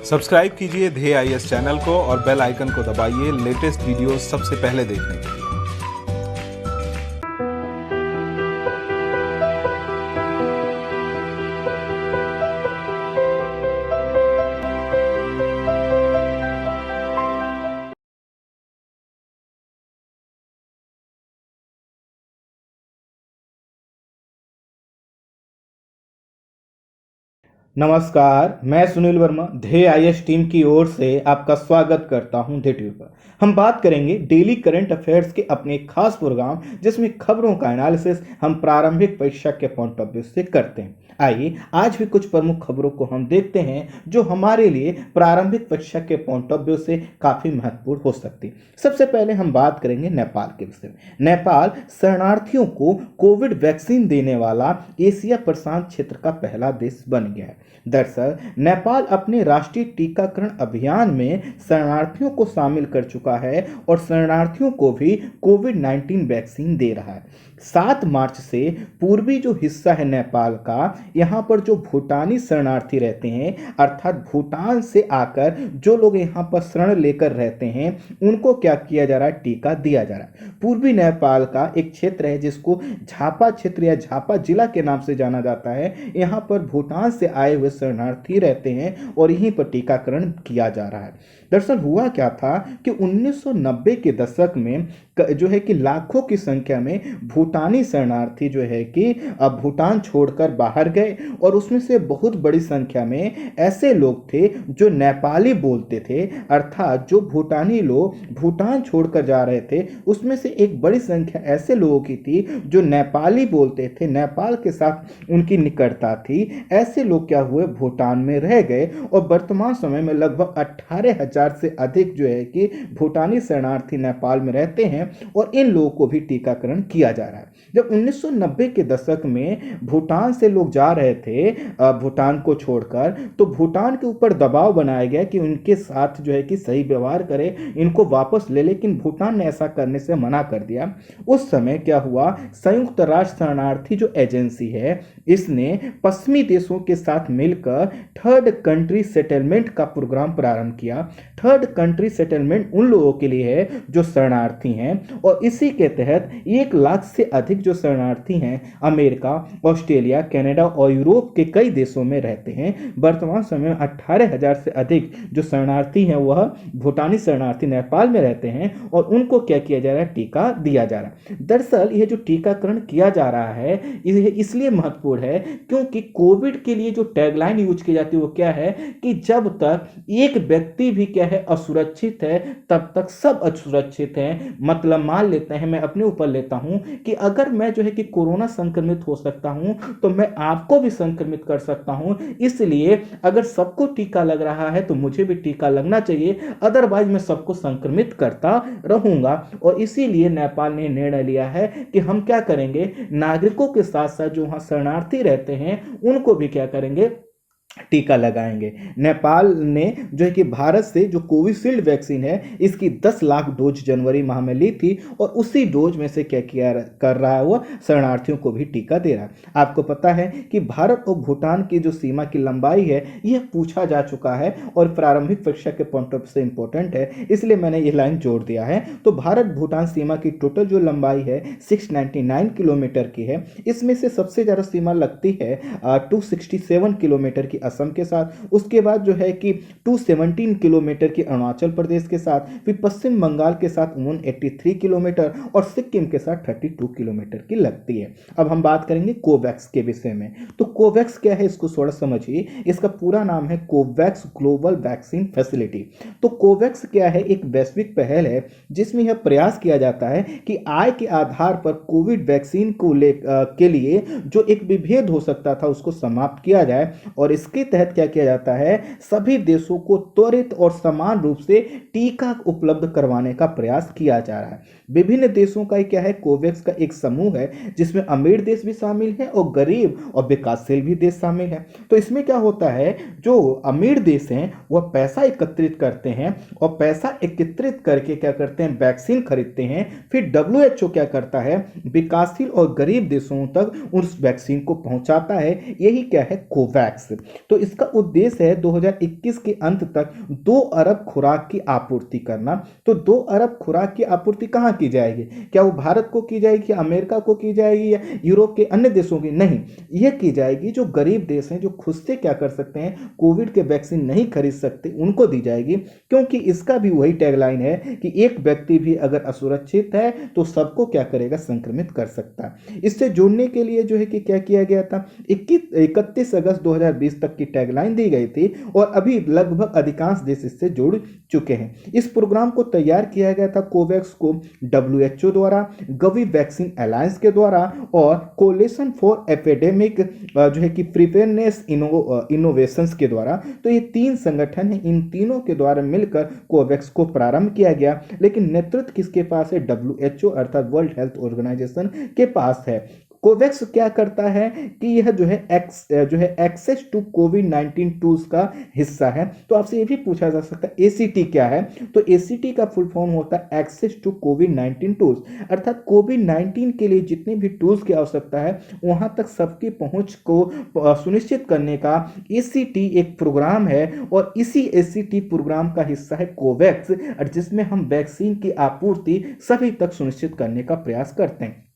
Subscribe कीजिए ध्येय IAS channel को और बेल आइकन को दबाइए लेटेस्ट वीडियो सबसे पहले देखने के लिए। नमस्कार, मैं सुनील वर्मा ध्येय आईएएस टीम की ओर से आपका स्वागत करता हूं ध्येय टीवी पर। हम बात करेंगे डेली करंट अफेयर्स के अपने एक खास प्रोग्राम जिसमें खबरों का एनालिसिस हम प्रारंभिक परीक्षा के पॉइंट ऑफ व्यू से करते हैं। आइए आज भी कुछ प्रमुख खबरों को हम देखते हैं जो हमारे लिए प्रारंभिक परीक्षा के पॉइंट ऑफ व्यू से काफी महत्वपूर्ण हो सकती है। सबसे पहले हम बात करेंगे नेपाल के विषय में। नेपाल शरणार्थियों को कोविड वैक्सीन देने वाला एशिया प्रशांत क्षेत्र का पहला देश बन गया है। दरअसल नेपाल अपने राष्ट्रीय टीकाकरण अभियान में शरणार्थियों को शामिल कर चुका है और शरणार्थियों को भी कोविड-19 वैक्सीन दे रहा है। 7 मार्च से पूर्वी जो हिस्सा है नेपाल का, यहाँ पर जो भूटानी शरणार्थी रहते हैं अर्थात भूटान से आकर जो लोग यहाँ पर शरण लेकर रहते हैं उनको क्या किया जा रहा है, टीका दिया जा रहा है। पूर्वी नेपाल का एक क्षेत्र है जिसको झापा क्षेत्र या झापा जिला के नाम से जाना जाता है। यहाँ पर भूटान से आए हुए शरणार्थी रहते हैं और यहीं पर टीकाकरण किया जा रहा है। दरअसल हुआ क्या था कि 1990 के दशक में जो है कि लाखों की संख्या में भूटानी शरणार्थी जो है कि अब भूटान छोड़कर बाहर गए और उसमें से बहुत बड़ी संख्या में ऐसे लोग थे जो नेपाली बोलते थे, अर्थात जो भूटानी लोग भूटान छोड़कर जा रहे थे उसमें से एक बड़ी संख्या ऐसे लोगों की थी जो नेपाली बोलते थे, नेपाल के साथ उनकी निकटता थी। ऐसे लोग क्या हुए, भूटान में रह गए और वर्तमान समय में लगभग 18,000 से अधिक जो है कि भूटानी शरणार्थी नेपाल में रहते हैं और इन लोगों को भी टीकाकरण किया जा रहा है। जब 1990 के दशक में भूटान से लोग जा रहे थे भूटान को छोड़कर, तो भूटान के ऊपर दबाव बनाया गया कि उनके साथ जो है कि सही व्यवहार करे, इनको वापस ले, लेकिन भूटान ने ऐसा करने से मना कर दिया। उस समय क्या हुआ, संयुक्त राष्ट्र शरणार्थी जो एजेंसी है इसने पश्चिमी देशों के साथ मिलकर थर्ड कंट्री सेटलमेंट का प्रोग्राम प्रारंभ किया। थर्ड कंट्री सेटलमेंट उन लोगों के लिए है जो शरणार्थी हैं और इसी के तहत 1 लाख से अधिक जो शरणार्थी हैं अमेरिका, ऑस्ट्रेलिया, कनाडा और यूरोप के कई देशों में रहते हैं। वर्तमान समय में 18,000 से अधिक जो शरणार्थी हैं वह भूटानी शरणार्थी नेपाल में रहते हैं और उनको क्या किया जा रहा है, टीका दिया जा रहा है। दरअसल यह जो टीकाकरण किया जा रहा है इसलिए महत्वपूर्ण है क्योंकि कोविड के लिए जो टैगलाइन यूज की जाती है वो क्या है कि जब तक एक व्यक्ति भी क्या है असुरक्षित है तब तक सब असुरक्षित हैं। मतलब मान लेते हैं, मैं अपने ऊपर लेता हूं कि अगर मैं जो है कि कोरोना संक्रमित हो सकता हूं तो मैं आपको भी संक्रमित कर सकता हूं। इसलिए अगर सबको टीका लग रहा है तो मुझे भी टीका लगना चाहिए, अदरवाइज मैं सबको संक्रमित करता रहूंगा। और इसीलिए नेपाल ने निर्णय लिया है कि हम क्या करेंगे, नागरिकों के साथ साथ जो वहां शरणार्थी रहते हैं उनको भी क्या करेंगे, टीका लगाएंगे। नेपाल ने जो है कि भारत से जो कोविशील्ड वैक्सीन है इसकी 10 लाख डोज जनवरी माह में ली थी और उसी डोज में से क्या किया कर रहा है, वो शरणार्थियों को भी टीका दे रहा है। आपको पता है कि भारत और भूटान की जो सीमा की लंबाई है यह पूछा जा चुका है और प्रारंभिक परीक्षा के पॉइंट ऑफ से इंपॉर्टेंट है, इसलिए मैंने ये लाइन जोड़ दिया है। तो भारत भूटान सीमा की टोटल जो लंबाई है 699 किलोमीटर की है। इसमें से सबसे ज्यादा सीमा लगती है 267 किलोमीटर की असम के साथ, उसके बाद जो है कि 217 किलोमीटर की अरुणाचल प्रदेश के साथ, फिर पश्चिम बंगाल के साथ 183 किलोमीटर और सिक्किम के साथ 32 किलोमीटर की लगती है। अब हम बात करेंगे कोवैक्स के विषय में। तो कोवैक्स क्या है इसको थोड़ा समझिए। इसका पूरा नाम है कोवैक्स ग्लोबल वैक्सीन फैसिलिटी। तो कोवैक्स क्या है, एक वैश्विक पहल है जिसमें यह प्रयास किया जाता है कि आय के आधार पर कोविड वैक्सीन को के लिए जो एक विभेद हो सकता था उसको समाप्त किया जाए और इसके तहत क्या किया जाता है, सभी देशों को त्वरित और समान रूप से टीका उपलब्ध करवाने का प्रयास किया जा रहा है। विभिन्न देशों का क्या है, कोवैक्स का एक समूह है जिसमें अमीर देश भी शामिल है और गरीब और विकासशील भी देश शामिल है। तो इसमें क्या होता है, जो अमीर देश हैं वह पैसा एकत्रित करते हैं और पैसा एकत्रित करके क्या करते हैं, वैक्सीन खरीदते हैं। फिर WHO क्या करता है, विकासशील और गरीब देशों तक उस वैक्सीन को पहुंचाता है। यही क्या है, कोवैक्स। तो इसका उद्देश्य है 2021 के अंत तक 2 अरब खुराक की आपूर्ति करना। तो 2 अरब खुराक की आपूर्ति कहाँ की जाएगी? क्या वो भारत को की जाएगी, अमेरिका को की जाएगी या यूरोप के अन्य देशों की? नहीं, यह की जाएगी जो गरीब देश हैं, जो खुद से क्या कर सकते हैं, कोविड के वैक्सीन नहीं खरीद सकते, उनको दी जाएगी। क्योंकि इसका भी वही टैगलाइन है कि एक व्यक्ति भी अगर असुरक्षित है तो सबको क्या करेगा, संक्रमित कर सकता है। इससे जोड़ने के लिए जो है कि क्या किया गया था, 31 अगस्त 2020 तक की टैगलाइन दी गई थी और अभी लगभग अधिकांश देश इससे जुड़ चुके हैं। इस प्रोग्राम को तैयार किया गया था कोवैक्स को WHO द्वारा, गवी वैक्सीन अलायंस के द्वारा और कोलिशन फॉर एपिडेमिक जो है कि प्रिपेयरनेस इनोवेशंस के द्वारा। तो ये 3 संगठन हैं, इन तीनों के द्वारा मिलकर कोवैक्स को प्रारंभ किया गया। लेकिन नेतृत्व किसके पास है? WHO अर्थात वर्ल्ड हेल्थ ऑर्गेनाइजेशन के पास है। कोवैक्स क्या करता है कि यह जो है एक्सेस टू कोविड-19 टूल्स का हिस्सा है। तो आपसे ये भी पूछा जा सकता है ACT क्या है? तो ACT का फुल फॉर्म होता है एक्सेस टू कोविड-19 टूल्स, अर्थात कोविड-19 के लिए जितने भी टूल्स की आवश्यकता है वहां तक सबकी पहुंच को सुनिश्चित करने का ACT एक प्रोग्राम है और इसी ACT प्रोग्राम का हिस्सा है कोवैक्स, और जिसमें हम वैक्सीन की आपूर्ति सभी तक सुनिश्चित करने का प्रयास करते हैं।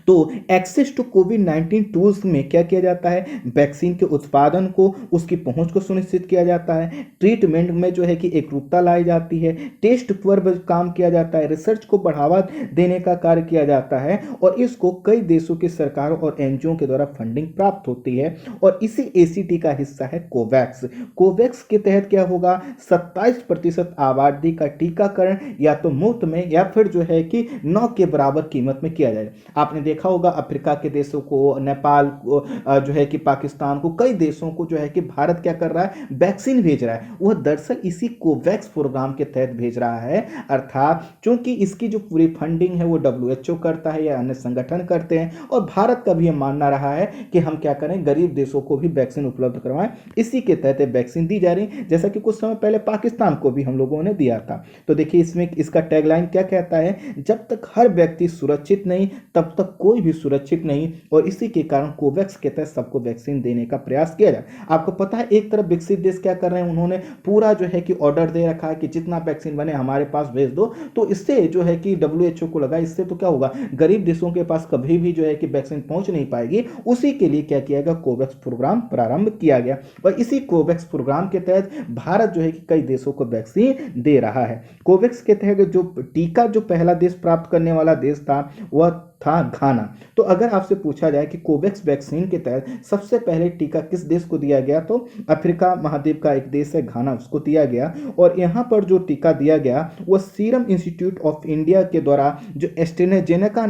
तो एक्सेस टू कोविड-19 टूल्स में क्या किया जाता है, वैक्सीन के उत्पादन को, उसकी पहुंच को सुनिश्चित किया जाता है, ट्रीटमेंट में जो है कि एकरूपता लाई जाती है, टेस्ट पर काम किया जाता है, रिसर्च को बढ़ावा देने का कार्य किया जाता है और इसको कई देशों की सरकारों और NGO के द्वारा फंडिंग प्राप्त होती है और इसी ACT का हिस्सा है कोवैक्स। कोवैक्स के तहत क्या होगा, 27% आबादी का टीकाकरण या तो मुफ्त में या फिर जो है कि 9 के बराबर कीमत में किया जाएगा। आपने देखा होगा अफ्रीका के देशों को, नेपाल को, जो है कि पाकिस्तान को, कई देशों को जो है कि भारत क्या कर रहा है, वैक्सीन भेज रहा है। वह दरअसल इसी कोवैक्स प्रोग्राम के तहत भेज रहा है, अर्थात क्योंकि इसकी जो पूरी फंडिंग है वो WHO करता है या अन्य संगठन करते हैं और भारत का भी यह मानना रहा है कि हम क्या करें, गरीब देशों को भी वैक्सीन उपलब्ध करवाएं। इसी के तहत वैक्सीन दी जा रही, जैसा कि कुछ समय पहले पाकिस्तान को भी हम लोगों ने दिया था। तो देखिए इसमें इसका टैगलाइन क्या कहता है, जब तक हर व्यक्ति सुरक्षित नहीं तब तक कोई भी सुरक्षित नहीं, और इसी के कारण कोवैक्स के तहत सबको वैक्सीन देने का प्रयास किया जाए। आपको पता है एक तरफ विकसित देश क्या कर रहे हैं, उन्होंने पूरा जो है कि ऑर्डर दे रखा है कि जितना वैक्सीन बने हमारे पास भेज दो। तो इससे जो है कि WHO को लगा इससे तो क्या होगा, गरीब देशों के पास कभी भी जो है कि वैक्सीन पहुंच नहीं पाएगी। उसी के लिए क्या किया गया, कोवैक्स प्रोग्राम प्रारंभ किया गया और इसी कोवैक्स प्रोग्राम के तहत भारत जो है कि कई देशों को वैक्सीन दे रहा है। कोवैक्स के तहत जो टीका जो पहला देश प्राप्त करने वाला देश था वह था घाना। तो अगर आपसे पूछा जाए कि कोवैक्स वैक्सीन के तहत सबसे पहले टीका किस देश को दिया गया, तो अफ्रीका महाद्वीप का एक देश है घाना, उसको दिया गया। और यहाँ पर जो टीका दिया गया वह सीरम इंस्टीट्यूट ऑफ इंडिया के द्वारा जो एस्ट्राजेनेका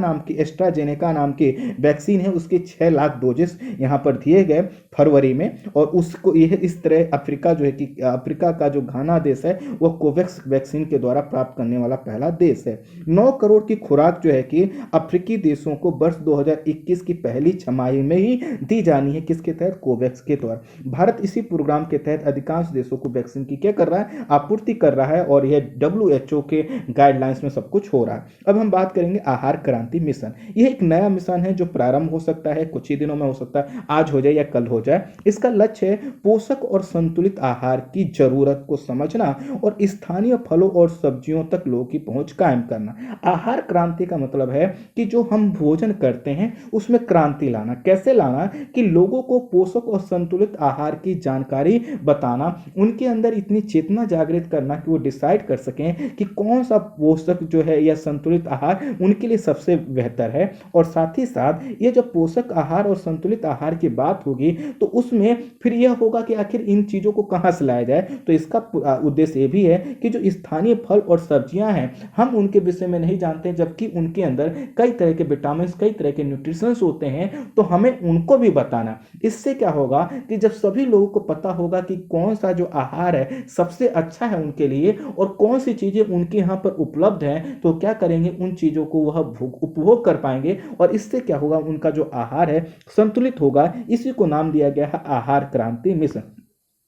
नाम की वैक्सीन है उसके 6 लाख डोजेस यहाँ पर दिए गए फरवरी में। और उसको यह इस तरह अफ्रीका जो है कि अफ्रीका का जो घाना देश है वह कोवैक्स वैक्सीन के द्वारा प्राप्त करने वाला पहला देश है। 9 करोड़ की खुराक जो है कि अफ्रीकी देशों को वर्ष 2021 की पहली छमाही में ही दी जानी है। किसके तहत, कोवैक्स के द्वारा। भारत इसी प्रोग्राम के तहत अधिकांश देशों को वैक्सीन की क्या कर रहा है, आपूर्ति कर रहा है और यह WHO के गाइडलाइंस में सब कुछ हो रहा है। अब हम बात करेंगे आहार क्रांति मिशन। यह एक नया मिशन है जो प्रारंभ हो सकता है, कुछ ही दिनों में हो सकता है, आज हो जाए या कल हो जाए। इसका लक्ष्य है पोषक और संतुलित आहार की जरूरत को समझना और स्थानीय फलों और सब्जियों तक लोगों की पहुंच कायम करना। आहार क्रांति का मतलब है कि जो हम भोजन करते हैं उसमें क्रांति लाना। कैसे लाना, कि लोगों को पोषक और संतुलित आहार की जानकारी बताना, उनके अंदर इतनी चेतना जागृत करना कि वो डिसाइड कर सकें कि कौन सा पोषक जो है या संतुलित आहार उनके लिए सबसे बेहतर है। और साथ ही साथ ये जब पोषक आहार और संतुलित आहार की बात होगी तो उसमें फिर यह होगा कि आखिर इन चीजों को कहां से लाया जाए। तो इसका उद्देश्य ये भी है कि जो स्थानीय फल और सब्जियां हैं हम उनके विषय में नहीं जानते, जबकि उनके अंदर कई तरह के विटामिन, कई तरह के न्यूट्रिशंस होते हैं, तो हमें उनको भी बताना। इससे क्या होगा कि जब सभी लोगों को पता होगा कि कौन सा जो आहार है सबसे अच्छा है उनके लिए और कौन सी चीजें उनके यहाँ पर उपलब्ध हैं, तो क्या करेंगे, उन चीजों को वह उपभोग कर पाएंगे और इससे क्या होगा, उनका जो आहार है संतुलित होगा। इसी को नाम दिया गया है आहार क्रांति मिशन।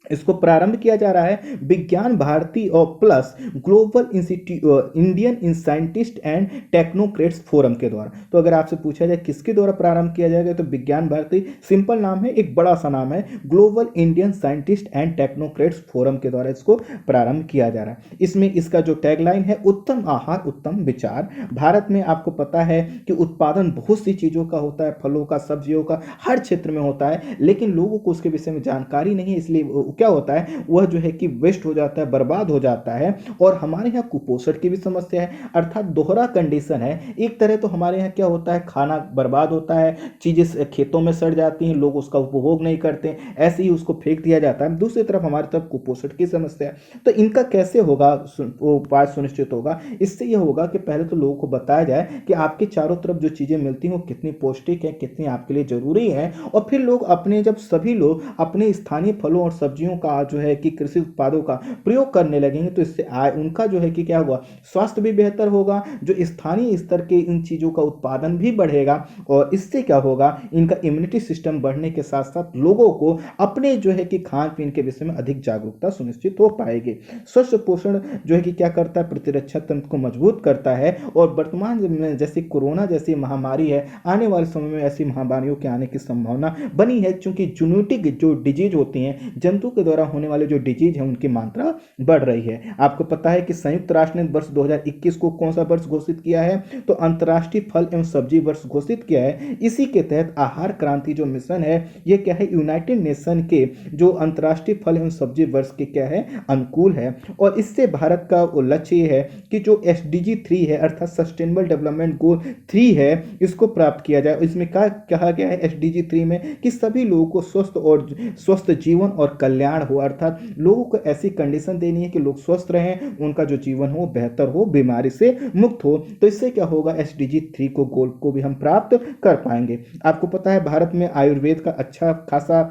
इसको प्रारंभ किया जा रहा है विज्ञान भारती और plus global institute Indian scientist and technocrats forum के द्वारा। तो अगर आपसे पूछा जाए किसके द्वारा प्रारंभ किया जाएगा तो विज्ञान भारती सिंपल नाम है, एक बड़ा सा नाम है, global Indian scientist and technocrats forum के द्वारा इसको प्रारंभ किया जा रहा है। इसमें इसका जो टैगलाइन है उत्तम आहार उत्तम विचार। भारत में आपको पता है कि उत्पादन बहुत सी चीज़ों का होता है, फलों का, सब्जियों का, हर क्षेत्र में होता है, लेकिन लोगों को उसके विषय में जानकारी नहीं है, इसलिए क्या होता है वह जो है कि वेस्ट हो जाता है, बर्बाद हो जाता है। और हमारे यहाँ कुपोषण की भी समस्या है, अर्थात दोहरा कंडीशन है। एक तरह तो हमारे यहाँ क्या होता है, खाना बर्बाद होता है, चीज़ें खेतों में सड़ जाती हैं, लोग उसका उपभोग नहीं करते, ऐसे ही उसको फेंक दिया जाता है। दूसरी तरफ हमारी तरफ कुपोषण की समस्या है। तो इनका कैसे होगा उपाय सुनिश्चित होगा, इससे यह होगा कि पहले तो लोगों को बताया जाए कि आपके चारों तरफ जो चीज़ें मिलती हैं वो कितनी पौष्टिक है, कितनी आपके लिए जरूरी है। और फिर लोग अपने, जब सभी लोग अपने स्थानीय फलों और सब्जियों का जो है कि कृषि उत्पादों का प्रयोग करने लगेंगे तो इससे आय उनका जो है कि क्या होगा, स्वास्थ्य भी बेहतर होगा, जो स्थानीय स्तर के इन चीज़ों का उत्पादन भी बढ़ेगा। और इससे क्या होगा, इनका इम्यूनिटी सिस्टम बढ़ने के साथ साथ लोगों को अपने जो है कि खान पीन के विषय में अधिक जागरूकता सुनिश्चित हो पाएगी। स्वस्थ पोषण जो है कि क्या करता है, प्रतिरक्षा तंत्र को मजबूत करता है। और वर्तमान में जैसे कोरोना जैसी महामारी है, आने वाले समय में ऐसी महामारियों के आने की संभावना बनी है, क्योंकि जूनोटिक जो डिजीज होती हैं, जंतु के द्वारा होने वाले जो डिजीज है उनकी मात्रा बढ़ रही है। आपको पता है कि संयुक्त राष्ट्र ने वर्ष 2021 को कौन सा वर्ष घोषित किया है, तो अंतर्राष्ट्रीय फल एवं सब्जी वर्ष घोषित किया है। इसी के तहत आहार क्रांति जो मिशन है, ये क्या है, यूनाइटेड नेशन के जो अंतर्राष्ट्रीय फल एवं सब्जी वर्ष के क्या है, अनुकूल है। और इससे भारत का लक्ष्य ये है कि जो SDG 3 है, अर्थात सस्टेनेबल डेवलपमेंट गोल 3 है, इसको प्राप्त किया जाए। इसमें क्या कहा गया है SDG 3 में कि सभी लोगों को स्वस्थ जीवन और कल्याण हो, अर्थात लोगों को ऐसी कंडीशन देनी है कि लोग स्वस्थ रहें, उनका जो जीवन हो बेहतर हो, बीमारी से मुक्त हो। तो इससे क्या होगा, SDG 3 को गोल को भी हम प्राप्त कर पाएंगे। आपको पता है भारत में आयुर्वेद का अच्छा खासा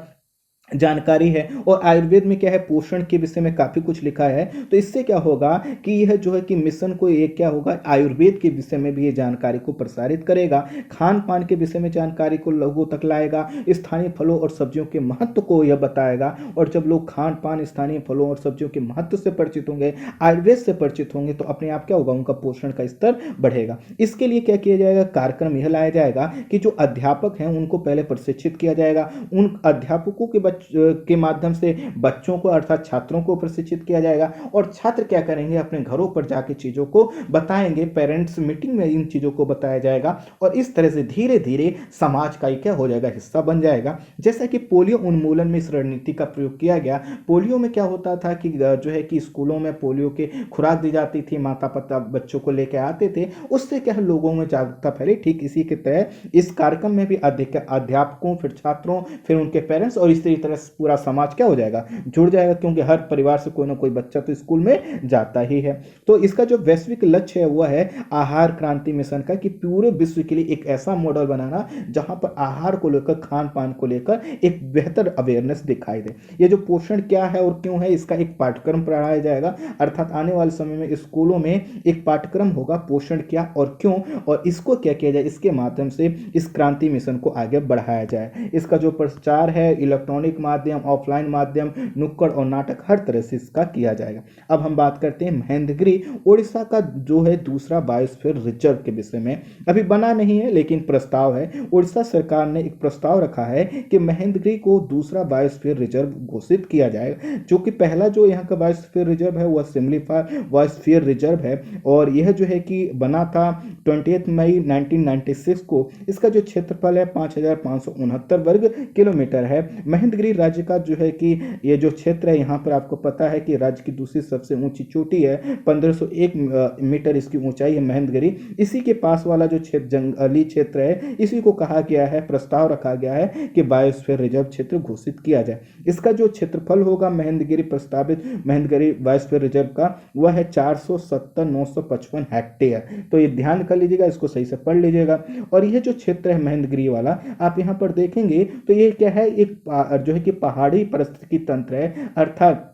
जानकारी है, और आयुर्वेद में क्या है, पोषण के विषय में काफ़ी कुछ लिखा है। तो इससे क्या होगा कि यह जो है कि मिशन को ये क्या होगा, आयुर्वेद के विषय में भी ये जानकारी को प्रसारित करेगा, खान पान के विषय में जानकारी को लोगों तक लाएगा, स्थानीय फलों और सब्जियों के महत्व को यह बताएगा। और जब लोग खान पान, स्थानीय फलों और सब्जियों के महत्व से परिचित होंगे, आयुर्वेद से परिचित होंगे, तो अपने आप क्या होगा, उनका पोषण का स्तर बढ़ेगा। इसके लिए क्या किया जाएगा, कार्यक्रम यह लाया जाएगा कि जो अध्यापक हैं उनको पहले प्रशिक्षित किया जाएगा, उन अध्यापकों के माध्यम से बच्चों को, अर्थात छात्रों को प्रशिक्षित किया जाएगा। और छात्र क्या करेंगे, अपने घरों पर जाके चीज़ों को बताएंगे, पेरेंट्स मीटिंग में इन चीज़ों को बताया जाएगा। और इस तरह से धीरे धीरे समाज का ही क्या हो जाएगा, हिस्सा बन जाएगा। जैसा कि पोलियो उन्मूलन में इस रणनीति का प्रयोग किया गया। पोलियो में क्या होता था कि जो है कि स्कूलों में पोलियो के खुराक दी जाती थी, माता पिता बच्चों को लेकर आते थे, उससे क्या है, लोगों में जागरूकता फैली। ठीक इसी के तहत इस कार्यक्रम में भी अध्यापकों, फिर छात्रों, फिर उनके पेरेंट्स और इसी तरह पूरा समाज क्या हो जाएगा, जुड़ जाएगा, क्योंकि हर परिवार से कोई ना कोई बच्चा तो स्कूल में जाता ही है। तो इसका जो वैश्विक लक्ष्य है वह है आहार क्रांति मिशन का, कि पूरे विश्व के लिए एक ऐसा मॉडल बनाना जहां पर आहार को लेकर, खान पान को लेकर एक बेहतर अवेयरनेस दिखाई दे। ये जो पोषण क्या है और क्यों है, इसका एक पाठ्यक्रम पढ़ाया जाएगा, अर्थात आने वाले समय में स्कूलों में एक पाठ्यक्रम होगा, पोषण क्या और क्यों, और इसको क्या किया जाए, इसके माध्यम से इस क्रांति मिशन को आगे बढ़ाया जाए। इसका जो प्रचार है, इलेक्ट्रॉनिक माध्यम, ऑफलाइन माध्यम, नुक्कड़ और नाटक, हर तरह से इसका किया जाएगा। अब हम बात करते हैं महेंद्रगिरी, उड़ीसा का जो है दूसरा बायोस्फीयर रिजर्व के विषय में। अभी बना नहीं है लेकिन प्रस्ताव है। उड़ीसा सरकार ने एक प्रस्ताव रखा है कि महेंद्रगिरी को दूसरा बायोस्फीयर रिजर्व घोषित किया जाए, जो कि पहला जो यहाँ का बायोस्फीयर रिजर्व है वह सिमलीपाल बायोस्फीयर रिजर्व है। और यह जो है कि बना था 28 मई 1996 को। इसका जो क्षेत्रफल है 5569 वर्ग किलोमीटर है। महेंद्रगिरी राज्य का जो है कि ये जो क्षेत्र है, यहाँ पर आपको पता है कि राज्य की दूसरी सबसे ऊंची चोटी है, 1501 मीटर इसकी ऊंचाई है महेंद्रगिरी। इसी के पास वाला जो क्षेत्र जंगली क्षेत्र है, इसी को कहा गया है, प्रस्ताव रखा गया है कि बायोस्फीयर रिजर्व क्षेत्र घोषित किया जाए। इसका जो क्षेत्रफल होगा महेंद्रगिरी, प्रस्तावित महेंद्रगिरी बायोस्फीयर रिजर्व का, वह है 470,955 हेक्टेयर। तो ये ध्यान कर लीजिएगा, इसको सही से पढ़ लीजिएगा। और यह जो क्षेत्र है महेंद्रगिरी वाला, आप यहाँ पर देखेंगे तो ये क्या है, एक जो है कि पहाड़ी पारिस्थितिकी तंत्र है, अर्थात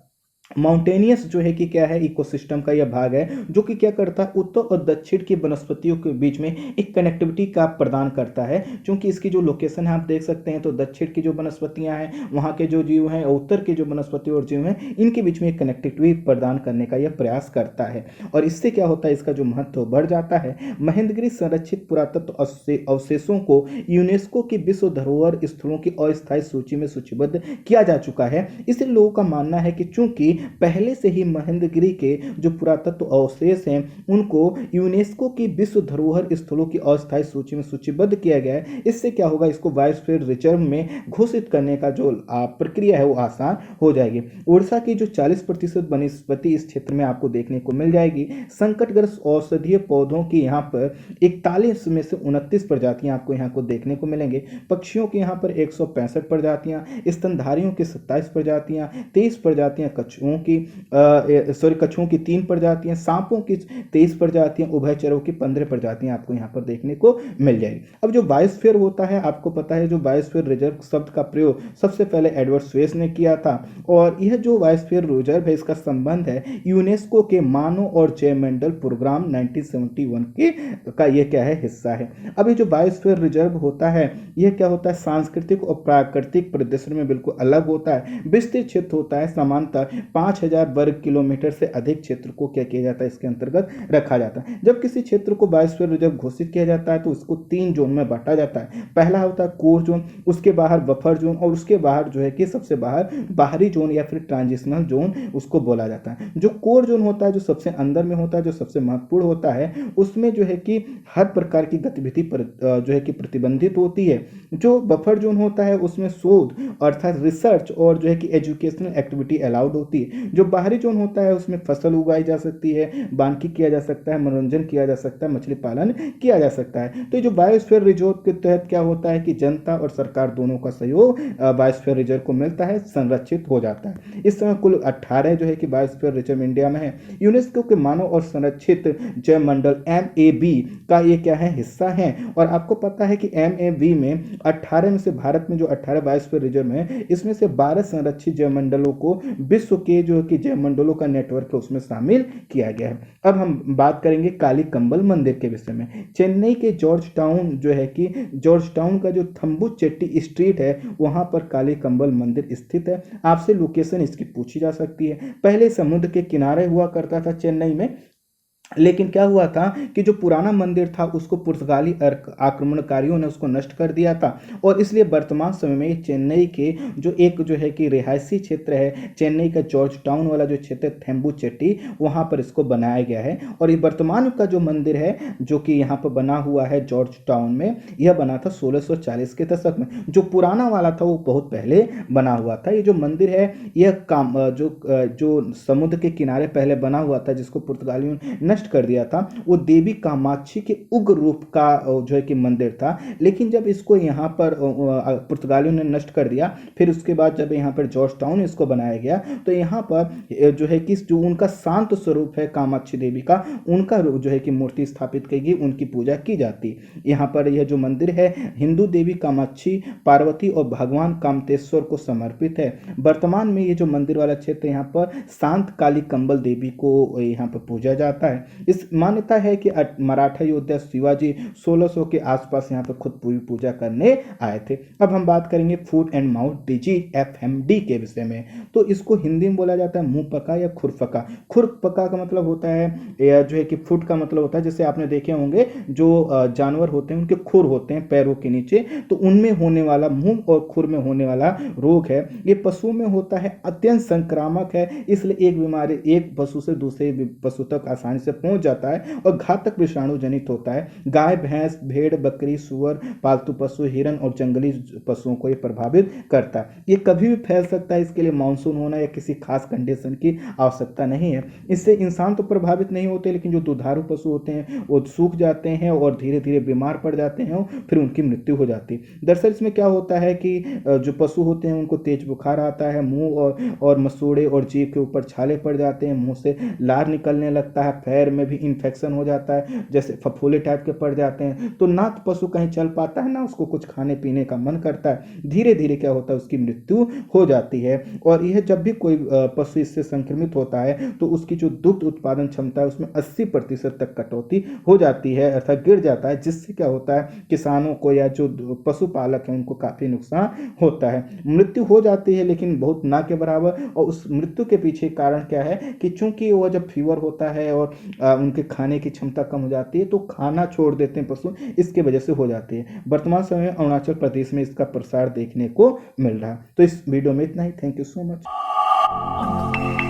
माउंटेनियस जो है कि क्या है, इकोसिस्टम का यह भाग है जो कि क्या करता है, उत्तर और दक्षिण की वनस्पतियों के बीच में एक कनेक्टिविटी का प्रदान करता है। क्योंकि इसकी जो लोकेशन है आप देख सकते हैं, तो दक्षिण की जो वनस्पतियां हैं वहाँ के जो जीव हैं और उत्तर की जो वनस्पति और जीव हैं इनके बीच में एक कनेक्टिविटी प्रदान करने का यह प्रयास करता है। और इससे क्या होता है, इसका जो महत्व बढ़ जाता है। महेंद्रगिरी संरक्षित पुरातत्व अवशेषों को यूनेस्को की विश्व धरोहर स्थलों की अस्थायी सूची में सूचीबद्ध किया जा चुका है। इसलिए लोगों का मानना है कि चूंकि पहले से ही महेंद्रगिरी के जो पुरातत्व अवशेष हैं उनको यूनेस्को की विश्व धरोहर स्थलों की अस्थायी सूची में सूचीबद्ध किया गया है, इससे क्या होगा, इसको बायोस्फीयर रिजर्व में घोषित करने का जो प्रक्रिया है वो आसान हो जाएगी। उड़ीसा की जो 40% वनस्पति इस क्षेत्र में आपको देखने को मिल जाएगी। संकटग्रस्त औषधीय पौधों की यहाँ पर 41 में से 29 प्रजातियां आपको यहाँ को देखने को मिलेंगे। पक्षियों की यहाँ पर 165 प्रजातियां, स्तनधारियों की 27 प्रजातियां, 23 प्रजातियां कछुओं की 3 प्रजातियां, सांपों की 23 प्रजातियां, उभयचरों की 15 प्रजातियां आपको यहाँ पर देखने को मिल जाएगी। अब जो बायोस्फीयर होता है, आपको पता है जो बायोस्फीयर रिजर्व शब्द का प्रयोग सबसे पहले एडवर्ड स्वेस ने किया था। और यह जो बायोस्फीयर रिजर्व है इसका संबंध है यूनेस्को के मानव और जैवमंडल प्रोग्राम 1971 के का ये क्या है, हिस्सा है। अब ये जो बायोस्फीयर रिजर्व होता है यह क्या होता है, सांस्कृतिक और प्राकृतिक परिदृश्य में बिल्कुल अलग होता है। विस्तृत क्षेत्र होता है, सामान्यतः 5000 वर्ग किलोमीटर से अधिक क्षेत्र को क्या किया जाता है, इसके अंतर्गत रखा जाता है। जब किसी क्षेत्र को बायोस्फीयर रिजर्व घोषित किया जाता है तो उसको 3 जोन में बांटा जाता है। पहला होता है कोर जोन, उसके बाहर बफर जोन और उसके बाहर जो है कि सबसे बाहर बाहरी जोन या फिर ट्रांजिशनल जोन उसको बोला जाता है। जो कोर जोन होता है, जो सबसे अंदर में होता है, जो सबसे महत्वपूर्ण होता है, उसमें जो है कि हर प्रकार की गतिविधि पर जो है कि प्रतिबंधित होती है। जो बफर जोन होता है उसमें शोध अर्थात रिसर्च और जो है कि एजुकेशनल एक्टिविटी अलाउड होती है। जो बाहरी जोन होता है उसमें फसल उगाई जा सकती है, वानिकी किया जा सकता है, मनोरंजन किया जा सकता है, मछली पालन किया जा सकता है। तो ये जो बायोस्फीयर रिजर्व के तहत क्या होता है कि जनता और सरकार दोनों का सहयोग बायोस्फीयर रिजर्व को मिलता है, संरक्षित हो जाता है। इस समय कुल 18 जो है कि बायोस्फीयर रिजर्व इंडिया में है। यूनेस्को के मानव और संरक्षित जैवमंडल MAB का ये क्या है, हिस्सा है। और आपको पता है कि MAB में 18 में से भारत में जो 18 बायोस्फीयर रिजर्व है इसमें से 12 संरक्षित जैवमंडलों को विश्व के जो कि जैवमंडलों का नेटवर्क है उसमें शामिल किया गया है। अब हम बात करेंगे काली कंबल मंदिर के विषय में। चेन्नई के जॉर्ज टाउन जो है कि जॉर्ज टाउन का जो थम्बुचेट्टी स्ट्रीट है वहां पर काली कंबल मंदिर स्थित है। आपसे लोकेशन इसकी पूछी जा सकती है। पहले समुद्र के किनारे हुआ करता था चेन्नई में, लेकिन क्या हुआ था कि जो पुराना मंदिर था उसको पुर्तगाली आक्रमणकारियों ने उसको नष्ट कर दिया था। और इसलिए वर्तमान समय में चेन्नई के जो है कि रिहायशी क्षेत्र है, चेन्नई का जॉर्ज टाउन वाला जो क्षेत्र थेम्बुचेट्टी, वहाँ पर इसको बनाया गया है। और ये वर्तमान का जो मंदिर है जो कि यहाँ पर बना हुआ है जॉर्ज टाउन में, यह बना था 1640 के दशक में। जो पुराना वाला था वो बहुत पहले बना हुआ था। ये जो मंदिर है यह जो समुद्र के किनारे पहले बना हुआ था जिसको पुर्तगालियों ने कर दिया था, वो देवी कामाक्षी के उग्र रूप का जो है कि मंदिर था। लेकिन जब इसको यहाँ पर पुर्तगालियों ने नष्ट कर दिया, फिर उसके बाद जब यहाँ पर जॉर्ज टाउन इसको बनाया गया तो यहाँ पर जो है कि जो उनका शांत स्वरूप है कामाक्षी देवी का, उनका जो है कि मूर्ति स्थापित की गई, उनकी पूजा की जाती। यहाँ पर यह जो मंदिर है हिंदू देवी कामाक्षी, पार्वती और भगवान कामतेश्वर को समर्पित है। वर्तमान में ये जो मंदिर वाला क्षेत्र यहाँ पर शांत काली कंबल देवी को यहाँ पर पूजा जाता है। इस मान्यता है कि मराठा योद्धा शिवाजी 1600 के आसपास यहाँ पर खुद पूजा करने आए थे। अब हम बात करेंगे फूट एंड माउथ DGFMD के विषय में। तो इसको हिंदी में बोला जाता है मुंह पका या खुरपका। खुरपका का मतलब होता है या जो है कि फुट का मतलब होता है, जैसे आपने देखे होंगे जो जानवर होते हैं उनके खुर होते हैं पैरों के नीचे, तो उनमें होने वाला मुंह और खुर में होने वाला रोग है। ये पशुओं में होता है, अत्यंत संक्रामक है, इसलिए एक बीमारी एक पशु से दूसरे पशु तक आसानी से पहुंच जाता है और घातक विषाणु जनित होता है। गाय, भैंस, भेड़, बकरी, सुअर, पालतू पशु, हिरन और जंगली पशुओं को ये प्रभावित करता है। ये कभी भी फैल सकता है, इसके लिए मानसून होना या किसी खास कंडीशन की आवश्यकता नहीं है। इससे इंसान तो प्रभावित नहीं होते, लेकिन जो दुधारू पशु होते हैं वो सूख जाते हैं और धीरे धीरे बीमार पड़ जाते हैं, फिर उनकी मृत्यु हो जाती है। दरअसल इसमें क्या होता है कि जो पशु होते हैं उनको तेज बुखार आता है, मुंह और मसूड़े और जीभ के ऊपर छाले पड़ जाते हैं, मुंह से लार निकलने लगता है, पैर पैर में भी इन्फेक्शन हो जाता है, जैसे फफोले टाइप के पड़ जाते हैं। तो ना तो पशु कहीं चल पाता है, ना उसको कुछ खाने पीने का मन करता है। धीरे धीरे क्या होता है, उसकी मृत्यु हो जाती है। और यह जब भी कोई पशु इससे संक्रमित होता है तो उसकी जो दुग्ध उत्पादन क्षमता है उसमें 80% तक कटौती हो जाती है, अर्थात गिर जाता है, जिससे क्या होता है किसानों को या जो पशुपालक हैं उनको काफ़ी नुकसान होता है। मृत्यु हो जाती है लेकिन बहुत ना के बराबर। और उस मृत्यु के पीछे कारण क्या है कि चूंकि वो जब फीवर होता है और उनके खाने की क्षमता कम हो जाती है तो खाना छोड़ देते हैं पशु, इसके वजह से हो जाती है। वर्तमान समय में अरुणाचल प्रदेश में इसका प्रसार देखने को मिल रहा है। तो इस वीडियो में इतना ही। Thank you so much.